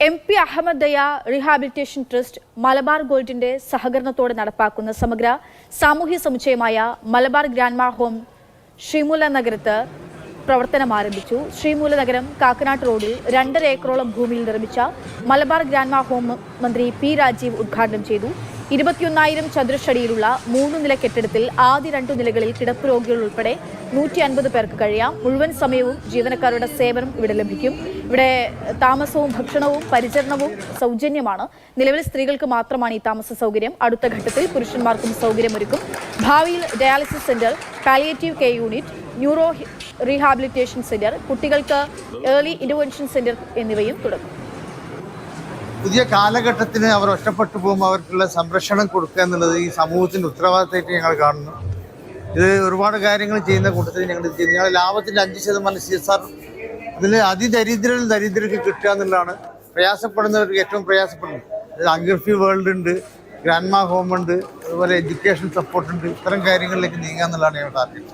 MP Ahmed ദയ rehabilitation trust Malabar ഗോൾഡിന്റെ സഹകരണത്തോടെ നടപ്പാക്കുന്ന സമഗ്ര സാമൂഹ്യ സമുച്ചയമായ മലബാർ ഗ്രാൻഡ്മാ ഹോം ശ്രീമൂല നഗരത്ത് പ്രവർത്തനം ആരംഭിച്ചു. ശ്രീമൂല നഗരം കാക്കനാട് റോഡിൽ 2.5 ഏക്കറോളം ഭൂമിയിൽ നിർമ്മിച്ച മലബാർ ഗ്രാൻഡ്മാ ഹോം മന്ത്രി പി രാജീവ് ഉദ്ഘാടനം ചെയ്തു. 21,000 ചതുരശ്രടിയിലുള്ള 3 നില കെട്ടിടത്തിൽ ആദ്യ 2 നിലകളിൽ കിടപ്പ് രോഗികൾ ഉൾപ്പെടെ 150 പേർക്ക് കഴിയാം. മുഴുവൻ സമയവും ജീവനക്കാരുടെ സേവനം ഇവിടെ ലഭിക്കും. ഇവിടെ താമസവും ഭക്ഷണവും പരിചരണവും സൗജന്യമാണ്. നിലവിൽ സ്ത്രീകൾക്ക് മാത്രമാണ് ഈ താമസ സൗകര്യം. അടുത്ത ഘട്ടത്തിൽ പുരുഷന്മാർക്കും സൗകര്യമൊരുക്കും. ഭാവിയിൽ dialysis centre, palliative care unit, neuro rehabilitation centre, കുട്ടികൾക്ക് ഏർലി ഇന്റർവെൻഷൻ സെന്റർ എന്നിവയും തുടങ്ങും. പുതിയ കാലഘട്ടത്തിന് അവർ ഒറ്റപ്പെട്ടു പോകുമ്പോൾ അവർക്കുള്ള സംരക്ഷണം കൊടുക്കുക എന്നുള്ളത് ഈ സമൂഹത്തിൻ്റെ ഉത്തരവാദിത്തമായിട്ട് ഞങ്ങൾ കാണുന്നു. ഇത് ഒരുപാട് കാര്യങ്ങൾ ചെയ്യുന്ന കൂട്ടത്തിൽ ഞങ്ങൾ ലാഭത്തിൻ്റെ 5% CSR അതിൽ ദരിദ്രർക്ക് കിട്ടുക എന്നുള്ളതാണ്. പ്രയാസപ്പെടുന്നവർക്ക് ഏറ്റവും പ്രയാസപ്പെടുന്നത് അംഗർഫി വേൾഡ് ഉണ്ട്, ഗ്രാൻഡ്മാ ഹോം ഉണ്ട്, അതുപോലെ എഡ്യൂക്കേഷൻ സപ്പോർട്ട് ഉണ്ട്. ഇത്തരം കാര്യങ്ങളിലേക്ക് നീങ്ങുക എന്നുള്ളതാണ് ഞങ്ങളുടെ ടാർഗറ്റ്.